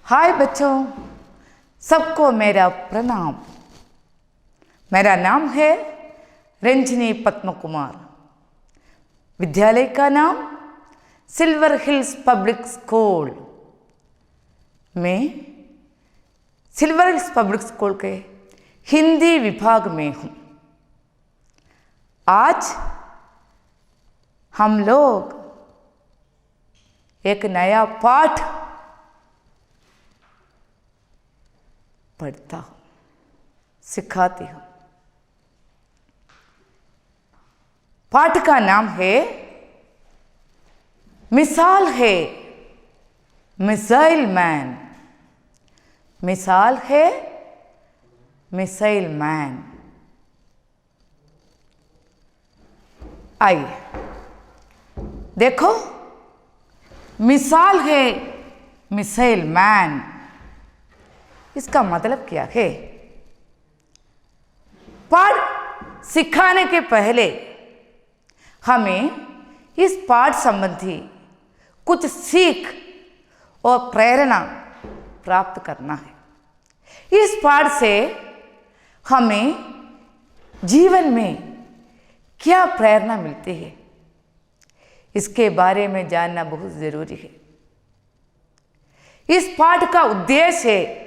हाय बच्चों, सबको मेरा प्रणाम। मेरा नाम है रंजनी पद्म कुमार। विद्यालय का नाम सिल्वर हिल्स पब्लिक स्कूल। मैं सिल्वर हिल्स पब्लिक स्कूल के हिंदी विभाग में हूँ। आज हम लोग एक नया पाठ पढ़ता हूँ, सिखाती हूँ। पाठ का नाम है मिसाल है मिसाइल मैन। मिसाल है मिसाइल मैन। आइए देखो, मिसाल है मिसाइल मैन, इसका मतलब क्या है? पाठ सिखाने के पहले हमें इस पाठ संबंधी कुछ सीख और प्रेरणा प्राप्त करना है। इस पाठ से हमें जीवन में क्या प्रेरणा मिलती है, इसके बारे में जानना बहुत जरूरी है। इस पाठ का उद्देश्य है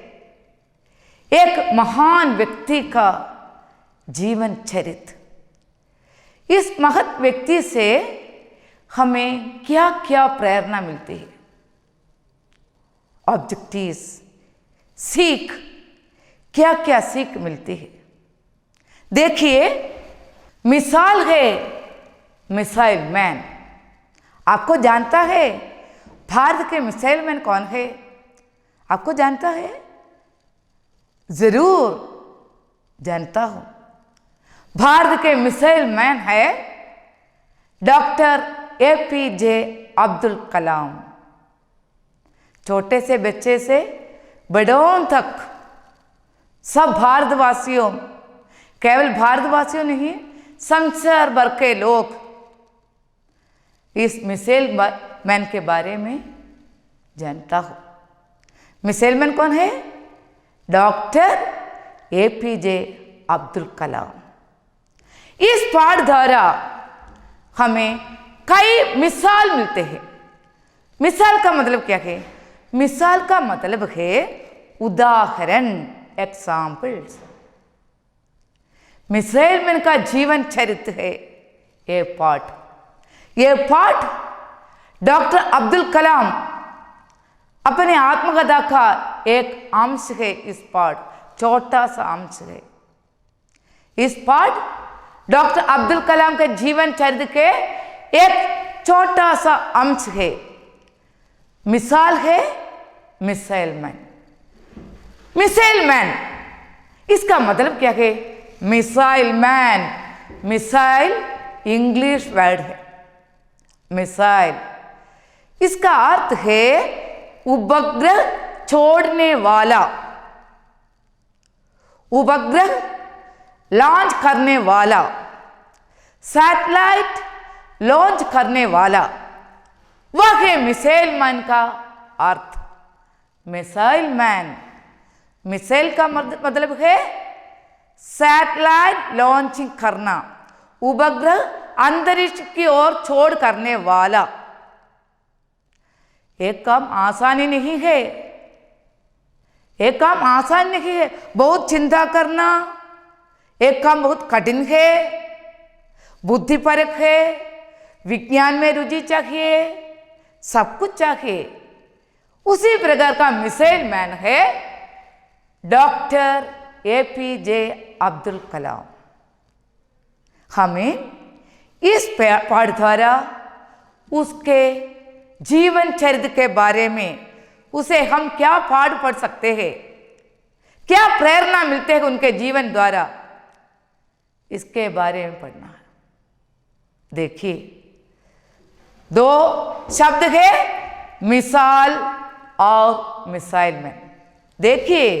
एक महान व्यक्ति का जीवन चरित्र। इस महत् व्यक्ति से हमें क्या क्या प्रेरणा मिलती है, ऑब्जेक्टिव्स, सीख, क्या क्या सीख मिलती है। देखिए, मिसाल है मिसाइल मैन। आपको जानता है भारत के मिसाइल मैन कौन है? आपको जानता है? जरूर जानता हूं। भारत के मिसाइल मैन है डॉक्टर APJ अब्दुल कलाम। छोटे से बच्चे से बड़ों तक सब भारतवासियों, केवल भारतवासियों नहीं, संसार भर के लोग इस मिसाइल मैन के बारे में जानता हो। मिसाइल मैन कौन है? Doctor APJ Abdul Kalam. इस पाठ द्वारा हमें कई मिसाल मिलते हैं। मिसाल का मतलब क्या है? मिसाल का मतलब है उदाहरण, एग्जाम्पल्स। मिसाइल मैन का जीवन चरित्र है ये पाठ। ये पाठ डॉक्टर अब्दुल कलाम अपने आत्मकथा का एक अंश है। इस पाठ छोटा सा अंश है। इस पाठ डॉक्टर अब्दुल कलाम के जीवन चरित्र के एक छोटा सा अंश है। मिसाल है मिसाइल मैन। मिसाइल मैन, इसका मतलब क्या है? Missile man, missile English word है। मिसाइल, इसका अर्थ है उपग्रह छोड़ने वाला, उपग्रह लॉन्च करने वाला, सैटेलाइट लॉन्च करने वाला, वह है मिसाइल मैन का अर्थ। मिसाइल मैन, मिसाइल का मतलब है सैटेलाइट लॉन्चिंग करना, उपग्रह अंतरिक्ष की ओर छोड़ करने वाला। एक काम आसानी नहीं है, एक काम आसान नहीं है। बहुत चिंता करना, एक काम बहुत कठिन है, बुद्धिपरक है, विज्ञान में रुचि चाहिए, सब कुछ चाहिए। उसी प्रकार का मिसाइल मैन है डॉक्टर APJ अब्दुल कलाम। हमें इस पाठ द्वारा उसके जीवन चरित्र के बारे में, उसे हम क्या पाठ पढ़ सकते हैं, क्या प्रेरणा मिलते हैं उनके जीवन द्वारा, इसके बारे में पढ़ना है। देखिए, दो शब्द है मिसाल और मिसाइल मैन। देखिए,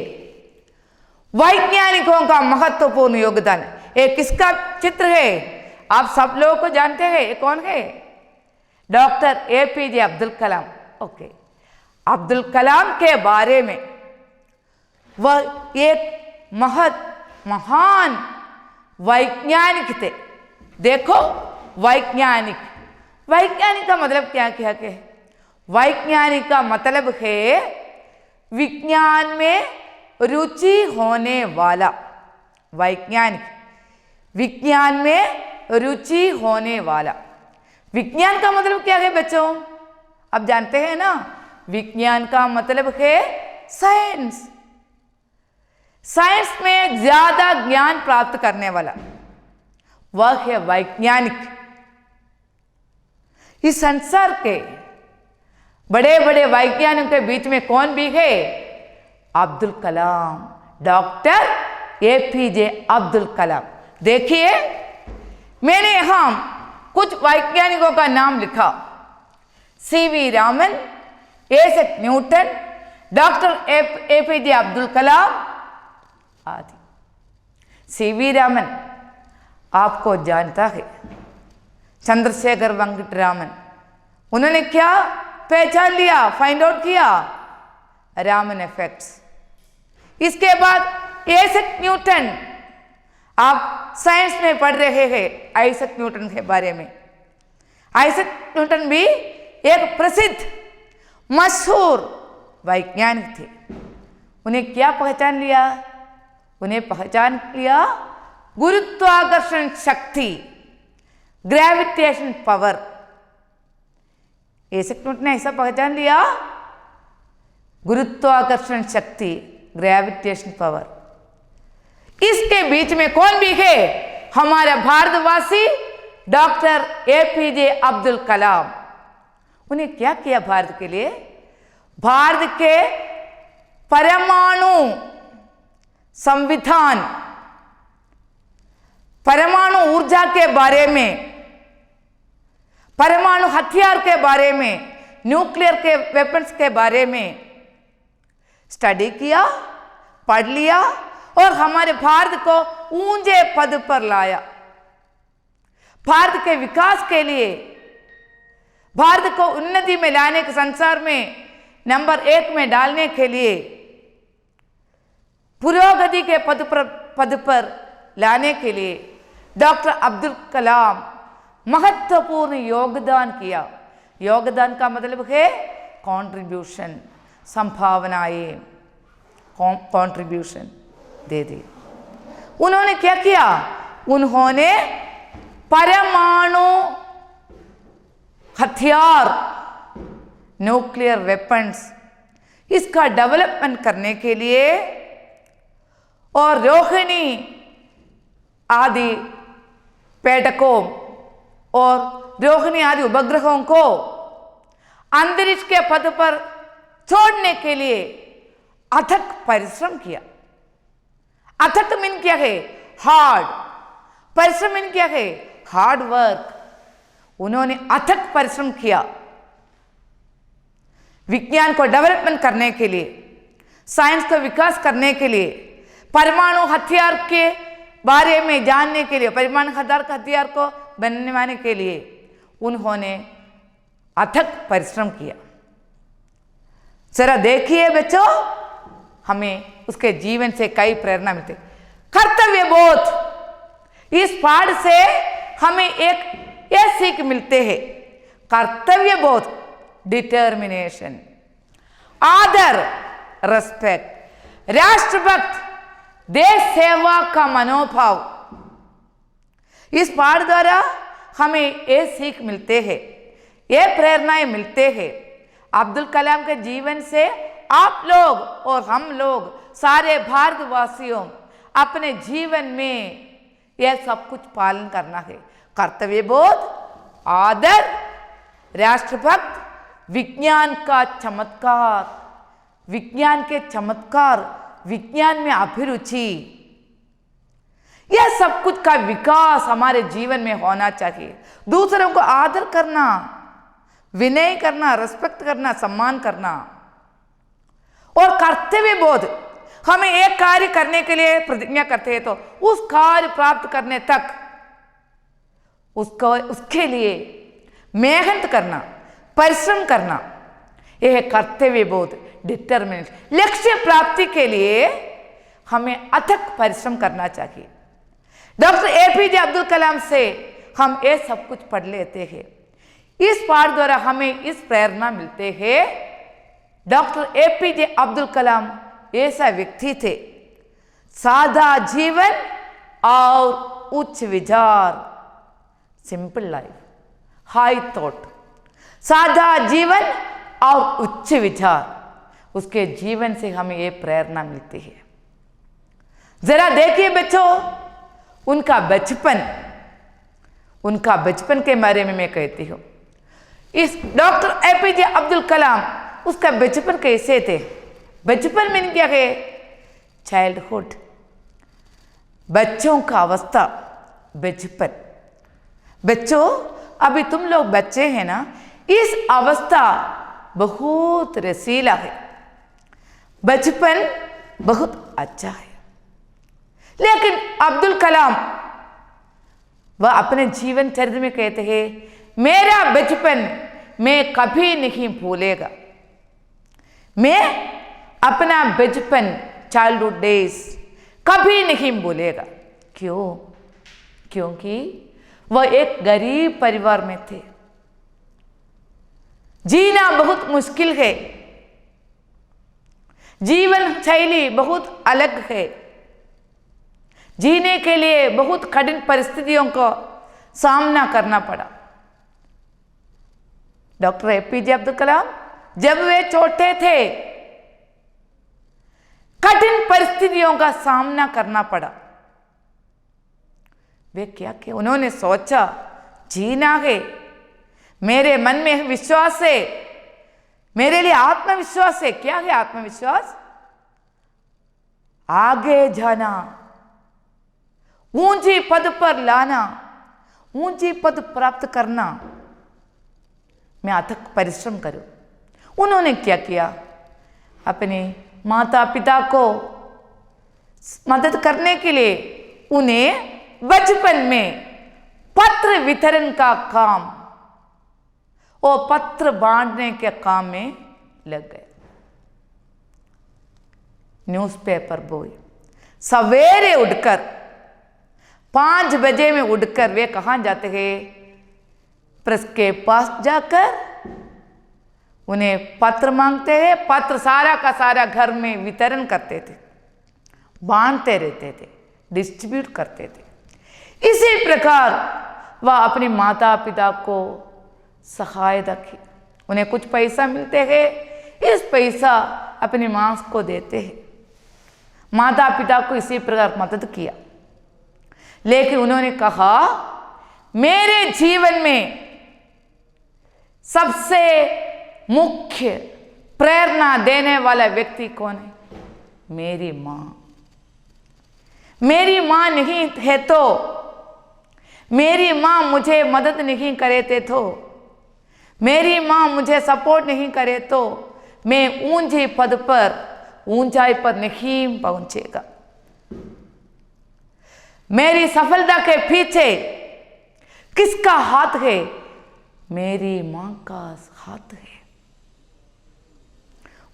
वैज्ञानिकों का महत्वपूर्ण योगदान। ये किसका चित्र है? आप सब लोगों को जानते हैं, ये कौन है? Doctor APJ Abdul Kalam. Okay, Abdul Kalam के बारे में, वह एक महान वैज्ञानिक थे। देखो, वैज्ञानिक, वैज्ञानिक का मतलब क्या क्या है? वैज्ञानिक का मतलब है विज्ञान में रुचि होने वाला। वैज्ञानिक, विज्ञान में रुचि होने वाला। विज्ञान का मतलब क्या है बच्चों? अब जानते हैं ना, विज्ञान का मतलब है साइंस। साइंस में ज्यादा ज्ञान प्राप्त करने वाला, वह है वैज्ञानिक। इस संसार के बड़े बड़े वैज्ञानिकों के बीच में कौन भी है? Abdul Kalam, doctor APJ Abdul Kalam. देखिए, मैंने यहां कुछ वैज्ञानिकों का नाम लिखा। CV Raman, Isaac Newton, doctor APJ Abdul Kalam आदि। सीवी रामन आपको जानता है, चंद्रशेखर वेंकट रामन। उन्होंने क्या पहचान लिया, फाइंड आउट किया? रामन इफेक्ट्स। इसके बाद आइजैक न्यूटन, आप साइंस में पढ़ रहे हैं आइजैक न्यूटन के बारे में। आइजैक न्यूटन भी एक प्रसिद्ध मशहूर वैज्ञानिक थे। उन्हें क्या पहचान लिया? उन्हें पहचान लिया गुरुत्वाकर्षण शक्ति, ग्रेविटेशन पावर। आइजैक न्यूटन ने ऐसा पहचान लिया, गुरुत्वाकर्षण शक्ति, ग्रेविटेशन पावर। इसके बीच में कौन भी है? हमारा भारतवासी डॉक्टर एपीजे अब्दुल कलाम। उन्हें क्या किया भारत के लिए? भारत के परमाणु संविधान, परमाणु ऊर्जा के बारे में, परमाणु हथियार के बारे में, न्यूक्लियर के वेपन्स के बारे में स्टडी किया, पढ़ लिया और हमारे भारत को ऊंचे पद पर लाया। भारत के विकास के लिए, भारत को उन्नति में लाने के, संसार में नंबर 1 में डालने के लिए, पुरोगति के पद पर लाने के लिए डॉक्टर अब्दुल कलाम महत्वपूर्ण योगदान किया। योगदान का मतलब है कंट्रीब्यूशन, संभावनाएं, कंट्रीब्यूशन दे दी। उन्होंने क्या किया? उन्होंने परमाणु हथियार, न्यूक्लियर वेपन्स, इसका डेवलपमेंट करने के लिए और रोहिणी आदि पेड़कों और रोहिणी आदि उपग्रहों को अंतरिक्ष के पथ पर छोड़ने के लिए अथक परिश्रम किया। अथक मीन क्या है? हार्ड। परिश्रम मीन क्या है? Hard work. उन्होंने अथक परिश्रम किया विज्ञान को डेवलपमेंट करने के लिए, साइंस का विकास करने के लिए, परमाणु हथियार के बारे में जानने के लिए, परमाणु हथियार को बनवाने के लिए उन्होंने अथक परिश्रम किया। जरा देखिए बच्चों, हमें उसके जीवन से कई प्रेरणा मिलती। कर्तव्य बोध, इस पाठ से हमें एक यह सीख मिलते हैं, कर्तव्य बोध, डिटर्मिनेशन, आदर, रेस्पेक्ट, राष्ट्रभक्त, देश सेवा का मनोभाव। इस पाठ द्वारा हमें ये सीख मिलते हैं, ये प्रेरणाएं मिलते हैं। अब्दुल कलाम के जीवन से आप लोग और हम लोग सारे भारतवासियों अपने जीवन में यह सब कुछ पालन करना है। कर्तव्य बोध, आदर, राष्ट्रभक्त, विज्ञान का चमत्कार, विज्ञान के चमत्कार, विज्ञान में अभिरुचि, यह सब कुछ का विकास हमारे जीवन में होना चाहिए। दूसरों को आदर करना, विनय करना, रेस्पेक्ट करना, सम्मान करना और कर्तव्य बोध। हमें एक कार्य करने के लिए प्रतिज्ञा करते हैं तो उस कार्य प्राप्त करने तक उसके लिए मेहनत करना, परिश्रम करना, यह कर्तव्य बोध, डिटर्मिनेशन। लक्ष्य प्राप्ति के लिए हमें अथक परिश्रम करना चाहिए। डॉक्टर एपीजे अब्दुल कलाम से हम ये सब कुछ पढ़ लेते हैं। इस पाठ द्वारा हमें इस प्रेरणा मिलते हैं, डॉक्टर एपीजे अब्दुल कलाम ऐसा व्यक्ति थे, सादा जीवन और उच्च विचार, सिंपल लाइफ, हाई थॉट। सादा जीवन और उच्च विचार, उसके जीवन से हमें ये प्रेरणा मिलती है। जरा देखिए बच्चों, उनका बचपन के बारे में मैं कहती हूँ। इस डॉक्टर एपीजे अब्दुल कलाम, उसका बचपन कैसे थे? बचपन में क्या है? चाइल्डहुड, बच्चों का अवस्था, बचपन। बच्चों, अभी तुम लोग बच्चे हैं ना, इस अवस्था बहुत रसीला है, बचपन बहुत अच्छा है। लेकिन अब्दुल कलाम वह अपने जीवन चरित्र में कहते हैं, मेरा बचपन मैं कभी नहीं भूलेगा। मैं अपना बचपन, चाइल्डहुड डेज कभी नहीं भूलेगा। क्यों? क्योंकि वह एक गरीब परिवार में थे। जीना बहुत मुश्किल है, जीवन शैली बहुत अलग है, जीने के लिए बहुत कठिन परिस्थितियों का सामना करना पड़ा। डॉक्टर एपीजे अब्दुल कलाम जब वे छोटे थे, कठिन परिस्थितियों का सामना करना पड़ा। वे क्या किया? उन्होंने सोचा, जीना है, मेरे मन में विश्वास है, मेरे लिए आत्मविश्वास है। क्या है आत्मविश्वास? आगे जाना, ऊंची पद पर लाना, ऊंची पद प्राप्त करना, मैं अथक परिश्रम करूं। उन्होंने क्या किया? अपने माता पिता को मदद करने के लिए उन्हें बचपन में पत्र वितरण का काम, वो पत्र बांटने के काम में लग गए। न्यूज़पेपर बॉय, सवेरे उठकर 5 बजे में उठकर वे कहाँ जाते हैं? प्रेस के पास जाकर उन्हें पत्र मांगते हैं, पत्र सारा का सारा घर में वितरण करते थे, बांटते रहते थे, डिस्ट्रीब्यूट करते थे। इसी प्रकार वह अपने माता पिता को सहायता की, उन्हें कुछ पैसा मिलते हैं, इस पैसा अपनी माँ को देते हैं। माता पिता को इसी प्रकार मदद किया। लेकिन उन्होंने कहा, मेरे जीवन में सबसे मुख्य प्रेरणा देने वाला व्यक्ति कौन है? मेरी माँ। मेरी माँ नहीं है तो, मेरी माँ मुझे मदद नहीं करे थे तो, मेरी माँ मुझे सपोर्ट नहीं करे तो मैं ऊंचे पद पर, ऊंचाई पर नहीं पहुंचेगा। मेरी सफलता के पीछे किसका हाथ है? मेरी मां का हाथ है।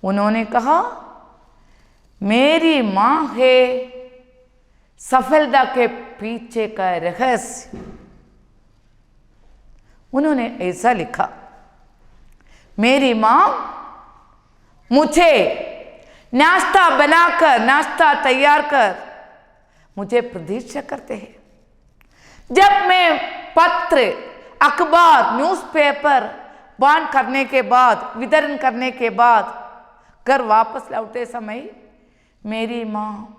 उन्होंने कहा, मेरी मां है सफलता के पीछे का रहस्य। उन्होंने ऐसा लिखा, मेरी मां मुझे नाश्ता बनाकर, नाश्ता तैयार कर मुझे प्रतीक्षा करते हैं। जब मैं पत्र, अखबार, न्यूज़पेपर बांट करने के बाद, वितरण करने के बाद घर वापस लौटे समय मेरी माँ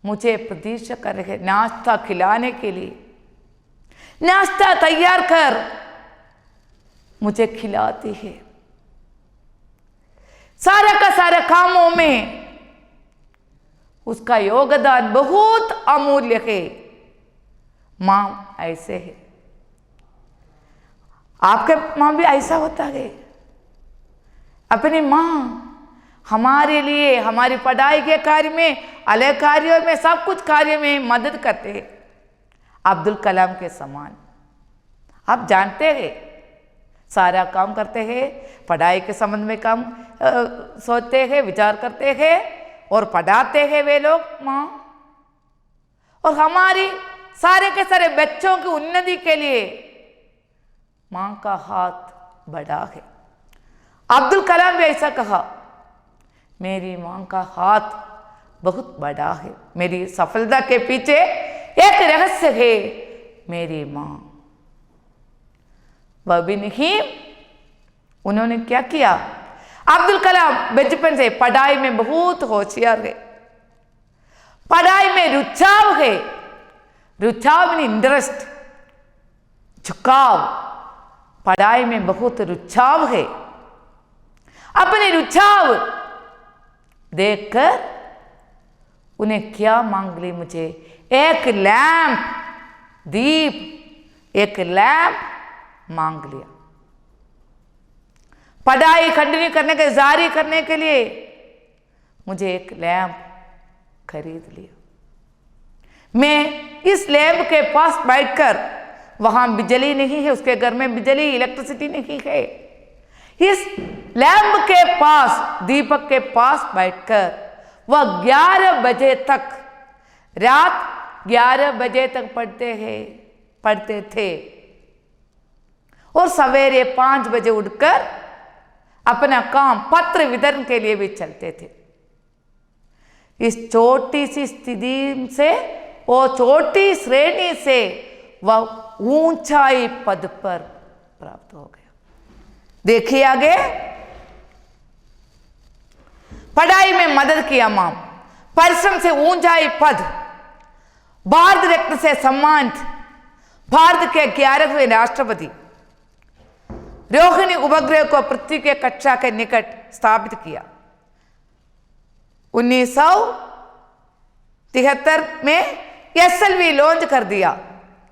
मुझे प्रतीक्षा कर रहे, नाश्ता खिलाने के लिए, नाश्ता तैयार कर मुझे खिलाती है। सारा का सारा कामों में उसका योगदान बहुत अमूल्य है। माँ ऐसे है, आपके माँ भी ऐसा होता है। अपनी माँ हमारे लिए, हमारी पढ़ाई के कार्य में, अलग कार्यों में, सब कुछ कार्य में मदद करते हैं। अब्दुल कलाम के समान। आप जानते हैं सारा काम करते हैं, पढ़ाई के संबंध में काम सोचते हैं, विचार करते हैं और पढ़ाते हैं वे लोग माँ। और हमारी सारे के सारे बच्चों की उन्नति के लिए माँ का हाथ बड़ा है। अब्दुल कलाम भी ऐसा कहा, मेरी माँ का हाथ बहुत बड़ा है, मेरी सफलता के पीछे एक रहस्य है, मेरी माँ। वह भी नहीं, उन्होंने क्या किया, अब्दुल कलाम बचपन से पढ़ाई में बहुत होशियार है, पढ़ाई में रुझाव है, रुझाव में इंटरेस्ट, झुकाव, पढ़ाई में बहुत रुझाव है। अपने रुझाव देखकर उन्हें क्या मांग ली, मुझे एक लैंप, दीप, एक लैंप मांग लिया। पढ़ाई कंटिन्यू करने के, जारी करने के लिए मुझे एक लैंप खरीद लिया। मैं इस लैंप के पास बैठकर, वहां बिजली नहीं है, उसके घर में बिजली, इलेक्ट्रिसिटी नहीं है, इस लैंप के पास, दीपक के पास बैठकर वह 11 बजे तक, रात 11 बजे तक पढ़ते थे और सवेरे 5 बजे उठकर अपना काम पत्र वितरण के लिए भी चलते थे। इस छोटी सी स्थिति से, वो छोटी श्रेणी से वह ऊंचाई पद पर प्राप्त हो गया। देखिए आगे, पढ़ाई में मदद किया मां, परिश्रम से ऊंचाई पद, भारत रत्न से सम्मानित, भारत के 11वें राष्ट्रपति, रोहिणी उपग्रह को पृथ्वी के कक्षा के निकट स्थापित किया। 1973 में SLV लॉन्च कर दिया,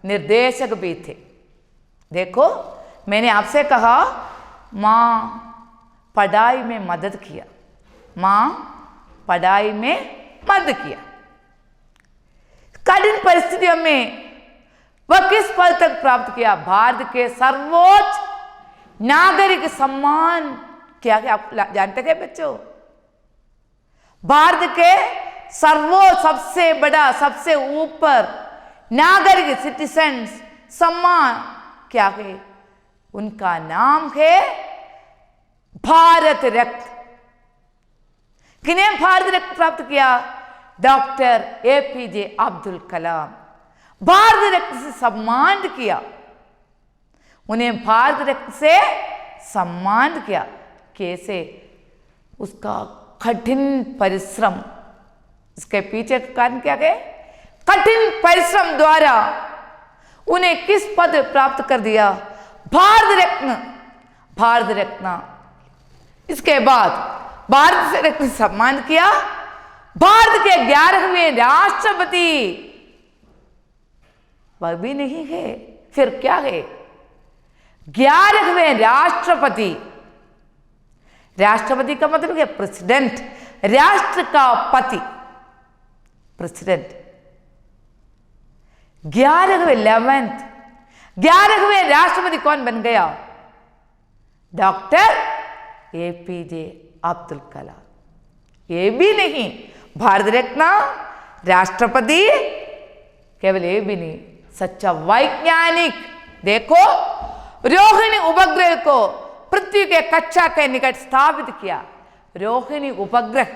निर्देशक भी थे। देखो, मैंने आपसे कहा मां पढ़ाई में मदद किया, मां पढ़ाई में मदद किया। कठिन परिस्थितियों में वह किस पद तक प्राप्त किया, भारत के सर्वोच्च नागरिक सम्मान, क्या क्या आप जानते थे बच्चों, भारत के सर्वोच्च, सबसे बड़ा, सबसे ऊपर नागरिक, सिटीजन्स सम्मान क्या है, उनका नाम है भारत रत्न। किन्हें भारत रत्न प्राप्त किया, डॉक्टर APJ अब्दुल कलाम, भारत रत्न से सम्मानित किया, उन्हें भारत रत्न से सम्मानित किया। कैसे, उसका कठिन परिश्रम, इसके पीछे का कारण क्या है, कठिन परिश्रम द्वारा उन्हें किस पद प्राप्त कर दिया, भारत रत्न, भारत रत्न। इसके बाद भारत रत्न सम्मान किया, भारत के 11वें राष्ट्रपति, वह भी नहीं है, फिर क्या है, 11वें राष्ट्रपति। राष्ट्रपति का मतलब क्या, प्रेसिडेंट, राष्ट्र का पति, प्रेसिडेंट। 11वें राष्ट्रपति कौन बन गया, डॉक्टर APJ अब्दुल कलाम। ये भी नहीं, भारत रत्न, राष्ट्रपति, केवल ये भी नहीं, सच्चा वैज्ञानिक। देखो, रोहिणी उपग्रह को पृथ्वी के कक्षा के निकट स्थापित किया। रोहिणी उपग्रह,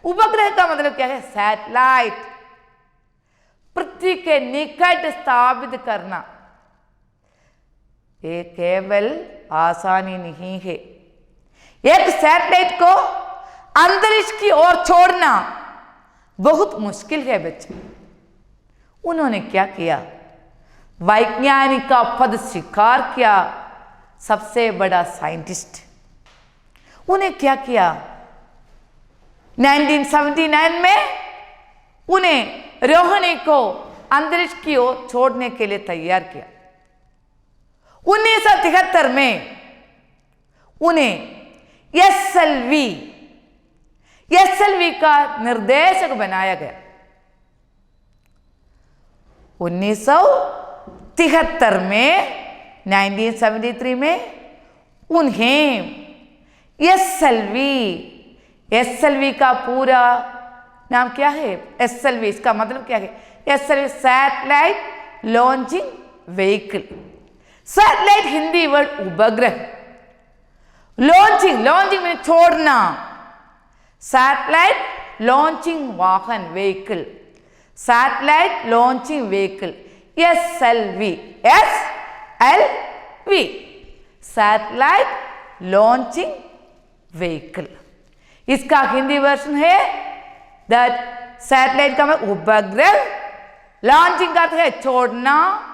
उपग्रह का मतलब क्या है, सैटेलाइट, पृथ्वी के निकट स्थापित करना, ये केवल आसानी नहीं है। एक सैटेलाइट को अंतरिक्ष की ओर छोड़ना बहुत मुश्किल है बच्चे। उन्होंने क्या किया, वैज्ञानिक का पद स्वीकार किया, सबसे बड़ा साइंटिस्ट। उन्हें क्या किया, 1979 में उन्हें रोहिणी को अंतरिक्ष की ओर छोड़ने के लिए तैयार किया। 1973 में उन्हें SLV का निर्देशक बनाया गया। 1973 में 1973 में उन्हें एसएलवी का पूरा नाम क्या है? एसएलवी, इसका मतलब क्या है? SLV satellite launching vehicle. Satellite Hindi word उपग्रह, लॉन्चिंग में छोड़ना, सैटेलाइट लॉन्चिंग वाहन vehicle, satellite launching vehicle SLV, satellite launching vehicle. इसका हिंदी वर्जन है दैट सैटेलाइट का मतलब उपग्रह, लॉन्चिंग का अर्थ है छोड़ना,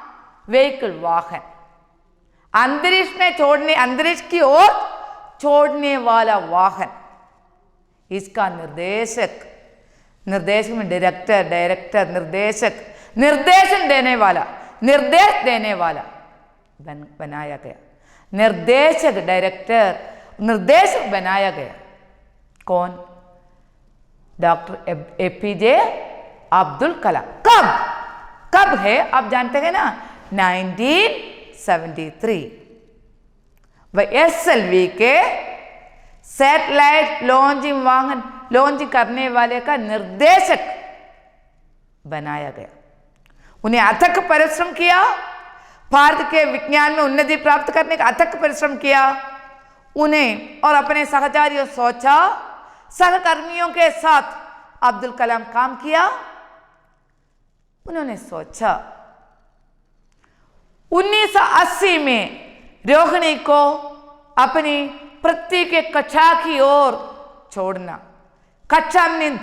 व्हीकल वाहन, अंतरिक्ष में छोड़ने, अंतरिक्ष की ओर छोड़ने वाला वाहन। इसका निर्देशक में डायरेक्टर, निर्देशन देने वाला, निर्देश देने वाला बनाया गया। निर्देशक, डायरेक्टर, निर्देशक बनाया गया। कौन? डॉक्टर एपीजे अब्दुल कलाम। कब है आप जानते हैं ना? 1973। वह एसएलवी के सैटेलाइट लॉन्चिंग वाहन लॉन्च करने वाले का निर्देशक बनाया गया। उन्हें अथक परिश्रम किया, भारत के विज्ञान में उन्नति प्राप्त करने का अथक परिश्रम किया। उन्हें और अपने सहचारियों सोचा, सहकर्मियों के साथ अब्दुल कलाम काम किया। उन्होंने सोचा 1980 में रोहिणी को अपनी पृथ्वी के कक्षा की ओर छोड़ना। कक्षा मीनिंग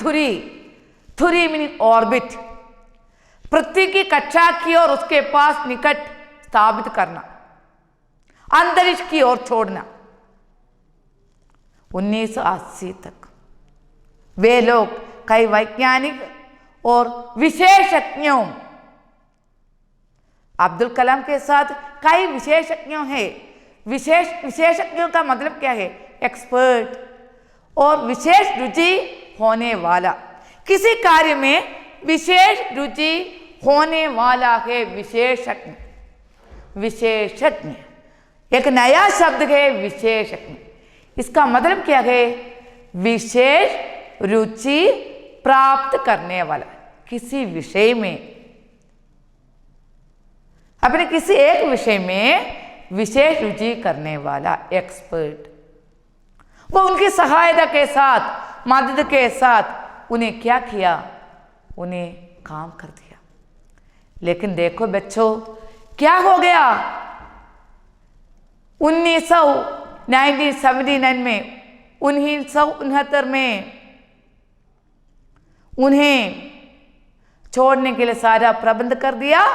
धुरी मीनिंग ऑर्बिट, पृथ्वी की कक्षा की ओर उसके पास निकट स्थापित करना, अंतरिक्ष की ओर छोड़ना। 1980 तक वे लोग कई वैज्ञानिक और विशेषज्ञों, अब्दुल कलाम के साथ कई विशेषज्ञों हैं। विशेषज्ञों का मतलब क्या है? एक्सपर्ट और विशेष रुचि होने वाला, किसी कार्य में विशेष रुचि होने वाला है विशेषज्ञ। एक नया शब्द है विशेषज्ञ। इसका मतलब क्या है? विशेष रुचि प्राप्त करने वाला, किसी विषय में, अपने किसी एक विषय में विशेष रुचि करने वाला एक्सपर्ट। वो उनकी सहायता के साथ, मदद के साथ उन्हें क्या किया? उन्हें काम कर दिया। लेकिन देखो बच्चों, क्या हो गया? 1979 में, 1969 में उन्हें छोड़ने के लिए सारा प्रबंध कर दिया।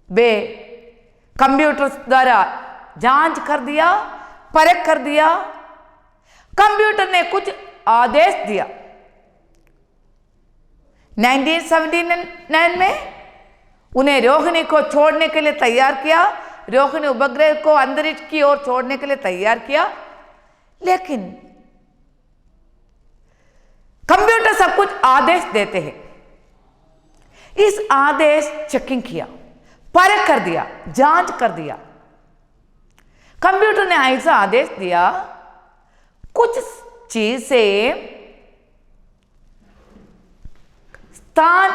वे कंप्यूटर द्वारा जांच कर दिया, परख कर दिया। कंप्यूटर ने कुछ आदेश दिया। 1979 में उन्हें रोहिणी को छोड़ने के लिए तैयार किया, रोहिणी उपग्रह को अंतरिक्ष की ओर छोड़ने के लिए तैयार किया। लेकिन कंप्यूटर सब कुछ आदेश देते हैं। इस आदेश चेकिंग किया, परख कर दिया, जांच कर दिया। कंप्यूटर ने ऐसा आदेश दिया, कुछ चीजें स्थान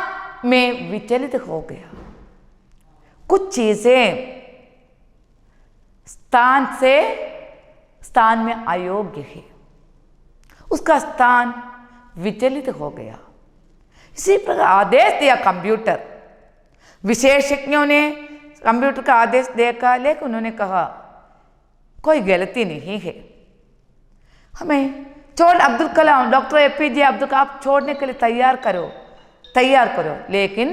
में विचलित हो गया, कुछ चीजें स्थान में अयोग्य है, उसका स्थान विचलित हो गया। इसी प्रकार आदेश दिया कंप्यूटर। विशेषज्ञों ने कंप्यूटर का आदेश देखा, लेकिन उन्होंने कहा कोई गलती नहीं है, हमें अब्दुल कलाम, डॉक्टर एपीजे अब्दुल कलाम छोड़ने के लिए तैयार करो। लेकिन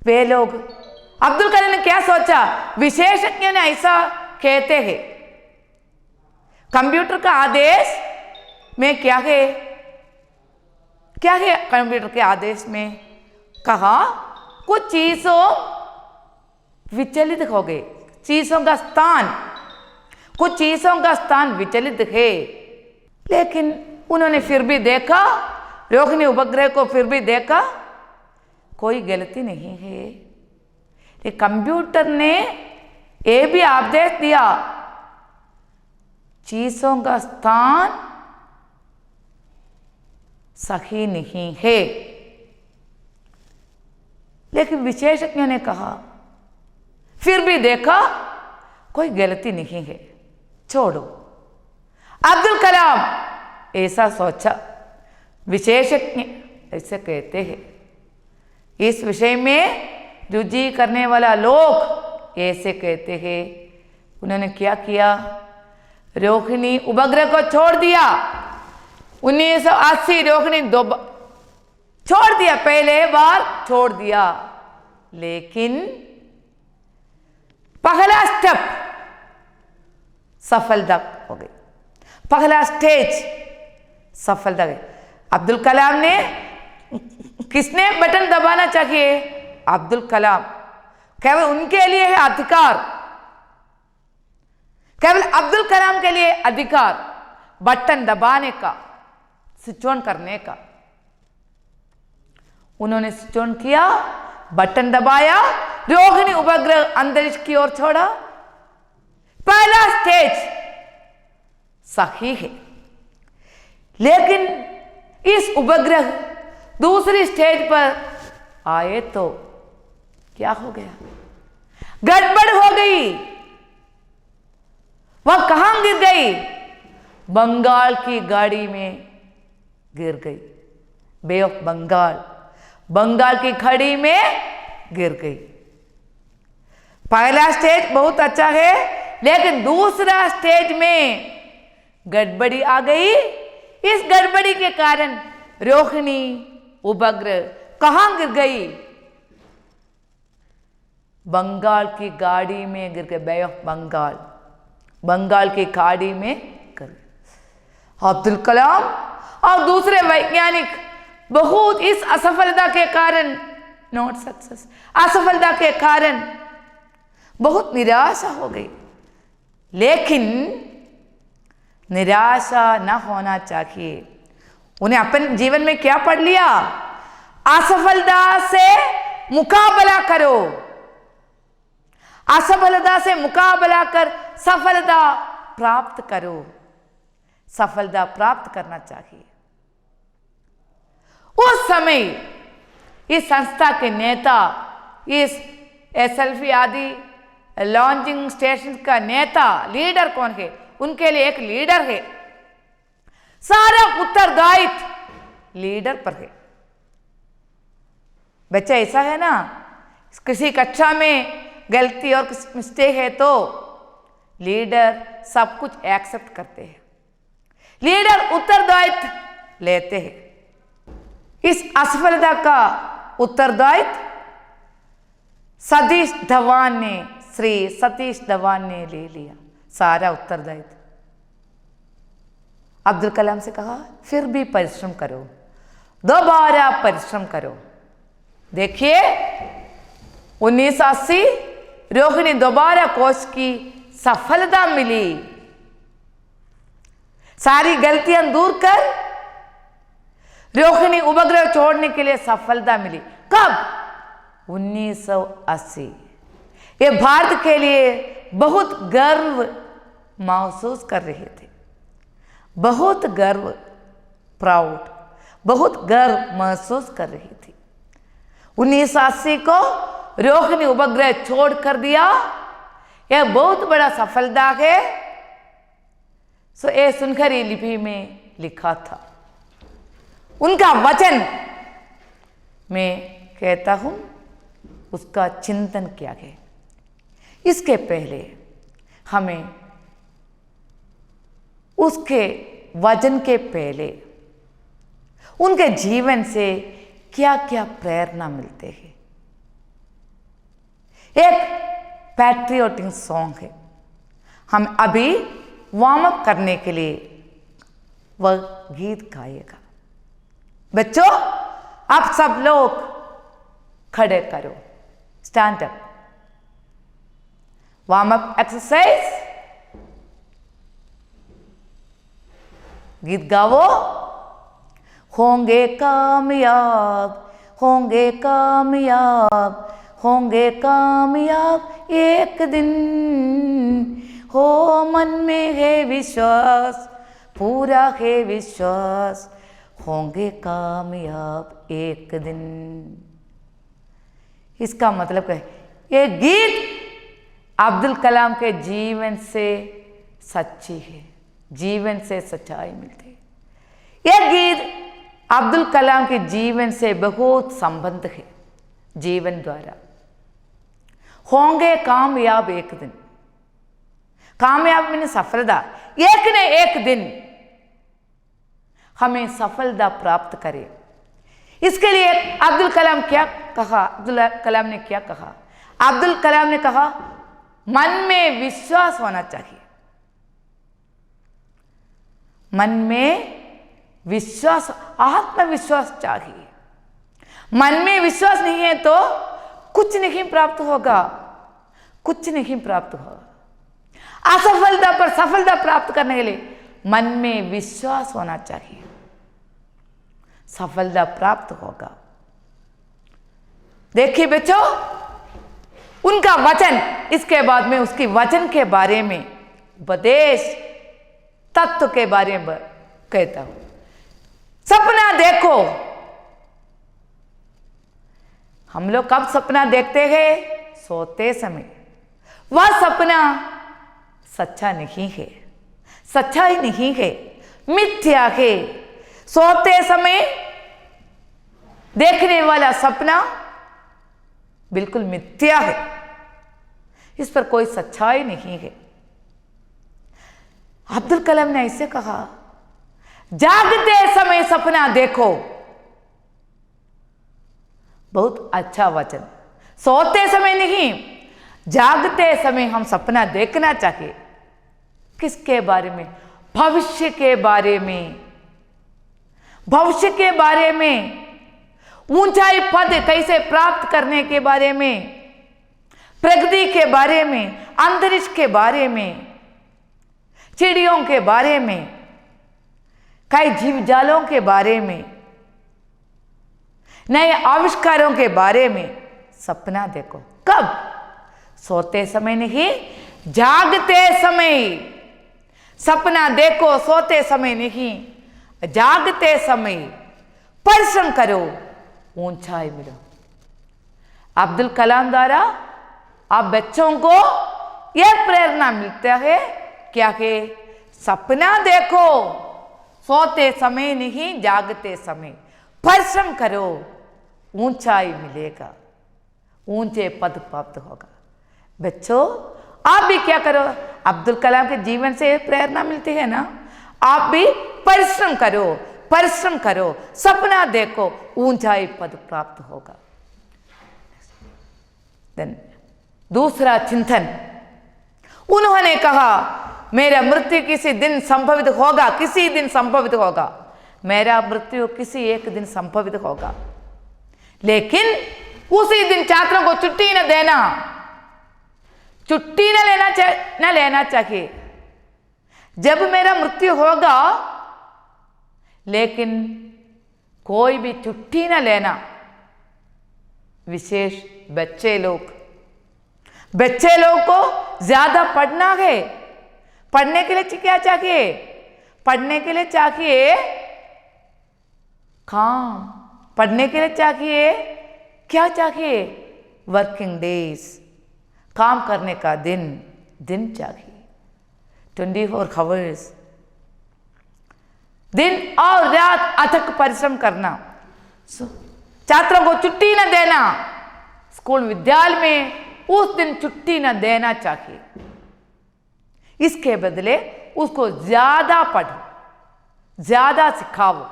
वे लोग, अब्दुल कलाम ने क्या सोचा? विशेषज्ञों ने ऐसा कहते हैं, कंप्यूटर का आदेश में क्या है कंप्यूटर के आदेश में? कहा कुछ चीजों विचलित हो गए, कुछ चीजों का स्थान विचलित है। लेकिन उन्होंने फिर भी देखा, रोहिणी उपग्रह को फिर भी देखा, कोई गलती नहीं है। ये कंप्यूटर ने ये भी आदेश दिया, चीजों का स्थान सही नहीं है। लेकिन विशेषज्ञों ने कहा फिर भी देखा कोई गलती नहीं है, छोड़ो। अब्दुल कलाम ऐसा सोचा, विशेषज्ञ ऐसे कहते हैं। इस विषय में रुचि करने वाला लोग ऐसे कहते हैं। उन्होंने क्या किया, रोहिणी उपग्रह को छोड़ दिया। 1980 रोहिणी छोड़ दिया, पहले बार छोड़ दिया, लेकिन पहला स्टेप सफलता हो गई, पहला स्टेज सफलता गई। अब्दुल कलाम ने, किसने बटन दबाना चाहिए? अब्दुल कलाम। केवल उनके लिए है अधिकार, केवल अब्दुल कलाम के लिए अधिकार बटन दबाने का, स्विच ऑन करने का। उन्होंने स्विच ऑन किया, बटन दबाया, रोहिणी उपग्रह अंतरिक्ष की ओर छोड़ा। पहला स्टेज सही है, लेकिन इस उपग्रह दूसरी स्टेज पर आए तो क्या हो गया? गड़बड़ हो गई। वह कहां गिर गई? बंगाल की गाड़ी में गिर गई। बे ऑफ बंगाल, बंगाल की खाड़ी में गिर गई। पहला स्टेज बहुत अच्छा है, लेकिन दूसरा स्टेज में गड़बड़ी आ गई। इस गड़बड़ी के कारण रोहिणी उपग्रह कहां गिर गई? बंगाल की गाड़ी में गिर गई। बे ऑफ बंगाल, बंगाल की खाड़ी में गिर गई। अब्दुल कलाम और दूसरे वैज्ञानिक बहुत इस असफलता के कारण, नॉट सक्सेस, असफलता के कारण बहुत निराशा हो गई। लेकिन निराशा न होना चाहिए। उन्हें अपने जीवन में क्या पढ़ लिया? असफलता से मुकाबला करो, असफलता से मुकाबला कर सफलता प्राप्त करो। सफलता प्राप्त करना चाहिए। उस समय इस संस्था के नेता, इस SLV आदि लॉन्चिंग स्टेशन का नेता, लीडर कौन है? उनके लिए एक लीडर है, सारा उत्तरदायित्व लीडर पर है। बच्चा ऐसा है ना, किसी कक्षा में गलती और मिस्टेक है तो लीडर सब कुछ एक्सेप्ट करते हैं, लीडर उत्तरदायित्व लेते हैं। इस असफलता का उत्तरदायित्व सतीश धवन ने, श्री सतीश धवन ने ले लिया, सारा उत्तरदायित्व। अब्दुल कलाम से कहा फिर भी परिश्रम करो, दोबारा परिश्रम करो। देखिए 1980 रोहिणी दोबारा कोशिश की, सफलता मिली। सारी गलतियां दूर कर रोहिणी उपग्रह छोड़ने के लिए सफलता मिली। कब? 1980। ये भारत के लिए बहुत गर्व महसूस कर रहे थे, बहुत गर्व, प्राउड, बहुत गर्व महसूस कर रही थी। 1980 को रोहिणी उपग्रह छोड़ कर दिया, यह बहुत बड़ा सफलता है। सो ये सुनहरी लिपि में लिखा था। उनका वचन मैं कहता हूं, उसका चिंतन किया है। इसके पहले हमें उसके वचन के पहले उनके जीवन से क्या क्या प्रेरणा मिलते हैं। एक पैट्रियोटिक सॉन्ग है, हम अभी वार्म अप करने के लिए वह गीत गाएगा। बच्चों आप सब लोग खड़े करो, stand up, warm up exercise. गीत गाओ। होंगे कामयाब, होंगे कामयाब, होंगे कामयाब एक दिन, हो मन में है विश्वास, पूरा है विश्वास, होंगे कामयाब एक दिन। इसका मतलब क्या है? ये गीत अब्दुल कलाम के जीवन से सच्ची है, जीवन से सच्चाई मिलती है। यह गीत अब्दुल कलाम के जीवन से बहुत संबंध है, जीवन द्वारा। होंगे कामयाब एक दिन, कामयाब में सफलता, एक न एक दिन हमें सफलता प्राप्त करे। इसके लिए अब्दुल कलाम क्या कहा? अब्दुल कलाम ने क्या कहा? अब्दुल कलाम ने कहा मन में विश्वास होना चाहिए, मन में विश्वास, आत्मविश्वास चाहिए। मन में विश्वास नहीं है तो कुछ नहीं प्राप्त होगा, कुछ नहीं प्राप्त होगा। असफलता पर सफलता प्राप्त करने के लिए मन में विश्वास होना चाहिए, सफलता प्राप्त होगा। देखिए बच्चों, उनका वचन, इसके बाद में उसकी वचन के बारे में, उपदेश तत्व के बारे में कहता हूं। सपना देखो। हम लोग कब सपना देखते हैं? सोते समय। वह सपना सच्चा नहीं है, सच्चाई नहीं है, मिथ्या है। सोते समय देखने वाला सपना बिल्कुल मिथ्या है, इस पर कोई सच्चाई नहीं है। अब्दुल कलाम ने ऐसे कहा, जागते समय सपना देखो। बहुत अच्छा वचन। सोते समय नहीं, जागते समय हम सपना देखना चाहिए। किसके बारे में? भविष्य के बारे में, भविष्य के बारे में, ऊंचाई पद कैसे प्राप्त करने के बारे में, प्रगति के बारे में, अंतरिक्ष के बारे में, चिड़ियों के बारे में, कई जीव जालों के बारे में, नए आविष्कारों के बारे में सपना देखो। कब? सोते समय नहीं, जागते समय सपना देखो। सोते समय नहीं, जागते समय परिश्रम करो, ऊंचाई मिलो। अब्दुल कलाम द्वारा आप बच्चों को यह प्रेरणा मिलता है क्या है? सपना देखो, सोते समय नहीं, जागते समय परिश्रम करो, ऊंचाई मिलेगा, ऊंचे पद प्राप्त होगा। बच्चों, आप भी क्या करो? अब्दुल कलाम के जीवन से प्रेरणा मिलती है ना, आप भी परिश्रम करो, परिश्रम करो, सपना देखो, ऊंचाई पद प्राप्त होगा। दूसरा चिंतन, उन्होंने कहा मेरा मृत्यु किसी दिन संभवित होगा, किसी दिन संभवित होगा, मेरा मृत्यु किसी एक दिन संभवित होगा। लेकिन उसी दिन छात्रों को छुट्टी न देना, छुट्टी न लेना चाहिए। जब मेरा मृत्यु होगा, लेकिन कोई भी छुट्टी न लेना। विशेष बच्चे लोग को ज्यादा पढ़ना है। पढ़ने के लिए क्या चाहिए? पढ़ने के लिए चाहिए काम, पढ़ने के लिए चाहिए क्या चाहिए? वर्किंग डेज, काम करने का दिन चाहिए, 24 आवर्स, दिन और रात अथक परिश्रम करना। छात्रों को छुट्टी न देना, स्कूल विद्यालय में उस दिन छुट्टी न देना चाहिए। इसके बदले उसको ज्यादा पढ़ो, ज्यादा सिखाओ,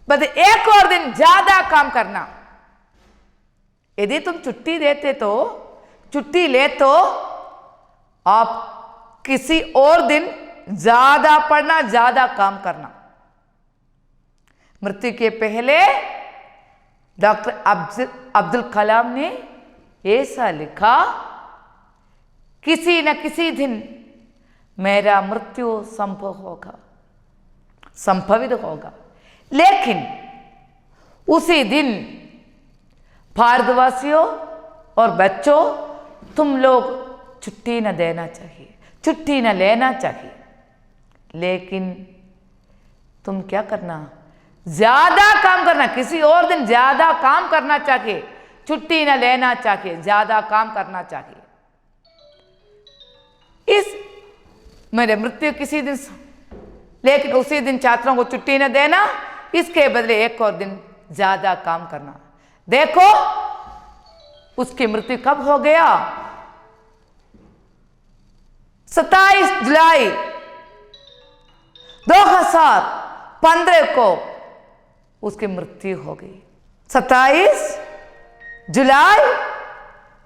बस एक और दिन ज्यादा काम करना। यदि तुम छुट्टी ले तो आप किसी और दिन ज्यादा पढ़ना, ज्यादा काम करना। मृत्यु के पहले डॉक्टर अब्दुल कलाम ने ऐसा लिखा, किसी न किसी दिन मेरा मृत्यु संभवित होगा, लेकिन उसी दिन भारतवासियों और बच्चों, तुम लोग छुट्टी न देना चाहिए, छुट्टी न लेना चाहिए, लेकिन तुम क्या करना, ज्यादा काम करना। किसी और दिन ज्यादा काम करना चाहिए, छुट्टी न लेना चाहिए, ज्यादा काम करना चाहिए। इस मेरे मृत्यु किसी दिन, लेकिन उसी दिन छात्रों को छुट्टी न देना, इसके बदले एक और दिन ज्यादा काम करना। देखो उसकी मृत्यु कब हो गया, 27 जुलाई 2015 को उसकी मृत्यु हो गई। 27 जुलाई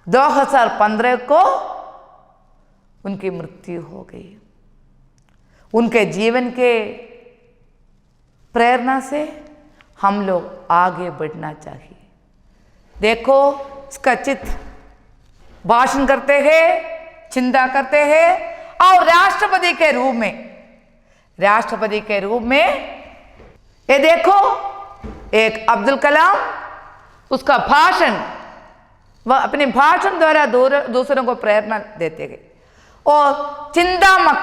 2015 को उनकी मृत्यु हो गई। उनके जीवन के प्रेरणा से हम लोग आगे बढ़ना चाहिए। देखो इसका चित्र भाषण करते हैं, चिंता करते हैं, और राष्ट्रपति के रूप में, राष्ट्रपति के रूप में ये देखो एक अब्दुल कलाम, उसका भाषण, वह अपने भाषण द्वारा दूसरों को प्रेरणा देते गए। और चिंता मत,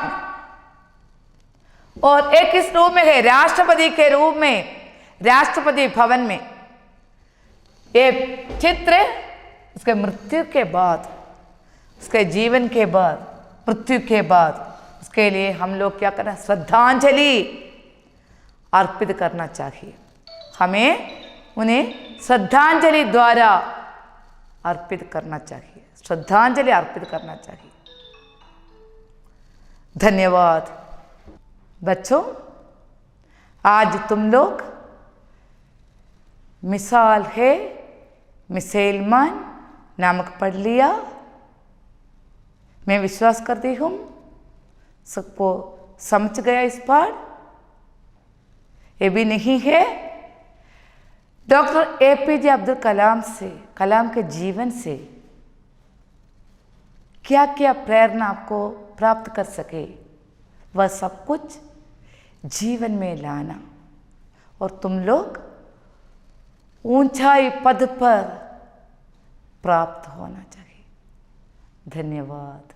और एक इस रूप में है राष्ट्रपति के रूप में, राष्ट्रपति भवन में ये चित्र उसके मृत्यु के बाद, उसके जीवन के बाद, मृत्यु के बाद, उसके लिए हम लोग क्या करना, श्रद्धांजलि अर्पित करना चाहिए। हमें उन्हें श्रद्धांजलि द्वारा अर्पित करना चाहिए, श्रद्धांजलि अर्पित करना चाहिए। धन्यवाद बच्चों, आज तुम लोग मिसाल है मिसेलमान नामक पढ़ लिया। मैं विश्वास करती हूँ सबको समझ गया इस बार। ये भी नहीं है, डॉक्टर APJ अब्दुल कलाम से, कलाम के जीवन से क्या क्या प्रेरणा आपको प्राप्त कर सके, वह सब कुछ जीवन में लाना, और तुम लोग ऊंचाई पद पर प्राप्त होना चाहिए। धन्यवाद।